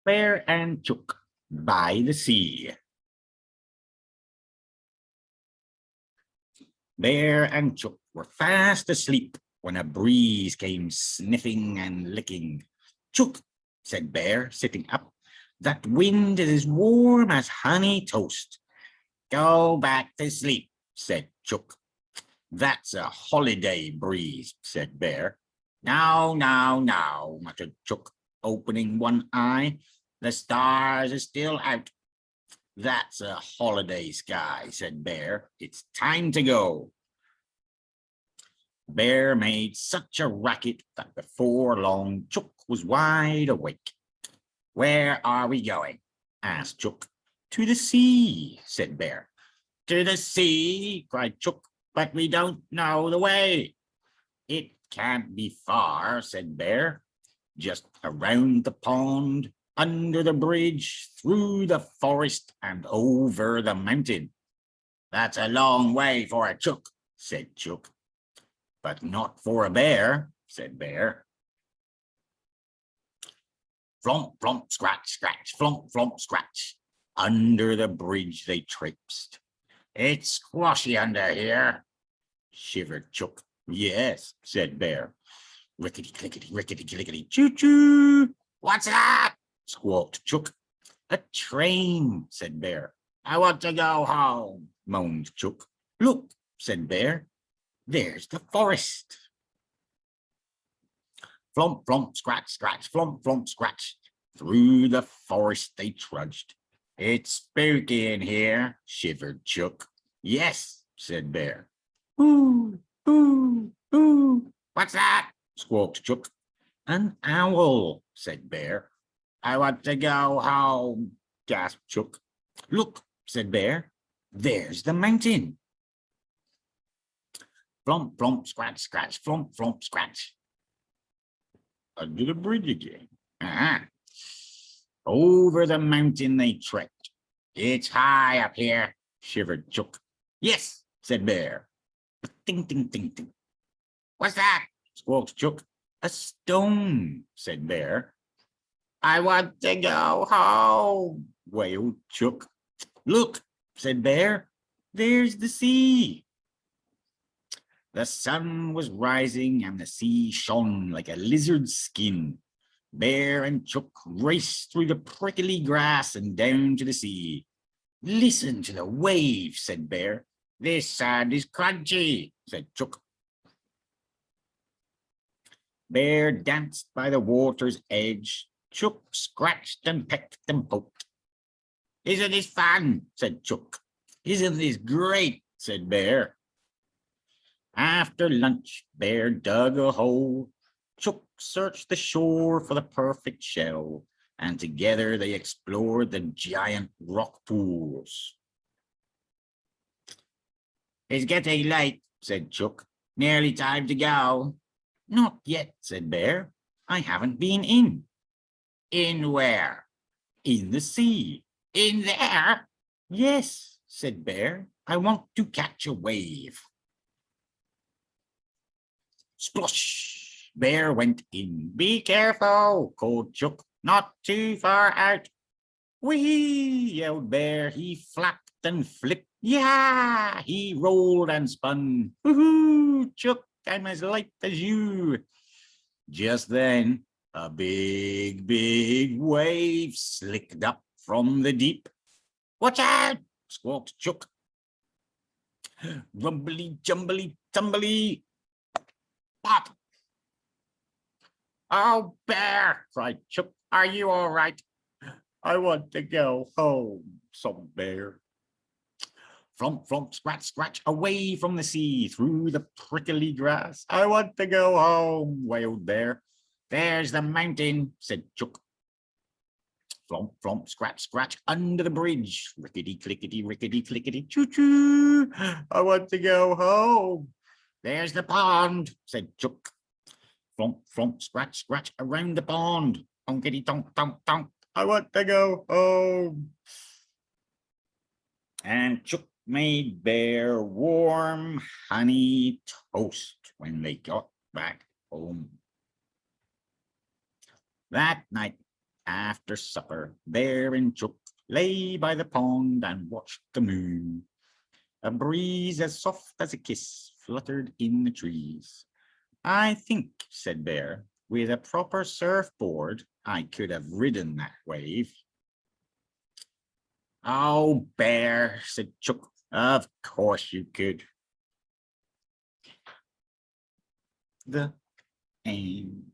Bear and Chook by the sea. Bear and Chook were fast asleep when a breeze came sniffing and licking. Chook, said Bear, sitting up, that wind is as warm as honey toast. Go back to sleep, said Chook. That's a holiday breeze, said Bear. Now, muttered Chook, opening one eye. The stars are still out. That's a holiday sky, said Bear. It's time to go. Bear made such a racket that before long Chook was wide awake. Where are we going? Asked Chook. To the sea, said Bear. To the sea, cried Chook, but we don't know the way. It can't be far, said Bear. Just around the pond, under the bridge, through the forest, and over the mountain. That's a long way for a Chook, said Chook. But not for a bear, said Bear. Flomp, flomp, scratch, scratch, flomp, flomp, scratch. Under the bridge they traipsed. It's squashy under here, shivered Chook. Yes, said Bear. Rickety clickety, rickety clickety, choo choo. What's that? Squawked Chook. A train, said Bear. I want to go home, moaned Chook. Look, said Bear. There's the forest. Flomp, flomp, scratch, scratch, flomp, flomp, scratch. Through the forest they trudged. It's spooky in here, shivered Chook. Yes, said Bear. Boo, boo, boo. What's that? Squawked Chook. An owl, said Bear. I want to go home, gasped Chook. Look, said Bear. There's the mountain. Flomp, flomp, scratch, scratch, flomp, flomp, scratch. Under the bridge again. Over the mountain they trekked. It's high up here, shivered Chook. Yes, said Bear. Ding, ding, ding, ding. What's that? Squawked Chook. A stone, said Bear. I want to go home, wailed Chook. Look, said Bear. There's the sea. The sun was rising and the sea shone like a lizard's skin. Bear and Chook raced through the prickly grass and down to the sea. Listen to the waves, said Bear. This sand is crunchy, said Chook. Bear danced by the water's edge. Chook scratched and pecked and poked. Isn't this fun, said Chook. Isn't this great, said Bear. After lunch, Bear dug a hole. Chook searched the shore for the perfect shell, and together they explored the giant rock pools. It's getting late, said Chook. Nearly time to go. Not yet, said Bear. I haven't been in. In where? In the sea. In there? Yes, said Bear. I want to catch a wave. Splosh! Bear went in. Be careful, called Chook. Not too far out. Whee! Yelled Bear. He flapped and flipped. Yeah! He rolled and spun. Woohoo! Chook, I'm as light as you. Just then, a big, big wave slicked up from the deep. Watch out! Squawked Chook. Rumbly, jumbly, tumbly. Pop! Oh, Bear, cried Chook. Are you all right? I want to go home, sobbed Bear. Flomp, flomp, scratch, scratch, away from the sea, through the prickly grass. I want to go home, wailed Bear. There's the mountain, said Chook. Flomp, flomp, scratch, scratch, under the bridge. Rickety, clickety, rickety, clickety, choo-choo. I want to go home. There's the pond, said Chook. Flomp, flomp, scratch, scratch, around the pond. Tonkety, tonk, tonk, tonk. I want to go home. And Chook made Bear warm honey toast when they got back home. That night, After supper, Bear and Chook lay by the pond and watched the moon. A breeze as soft as a kiss fluttered in the trees. I think, said Bear, with a proper surfboard, I could have ridden that wave. Oh, Bear, said Chook, of course you could. The end.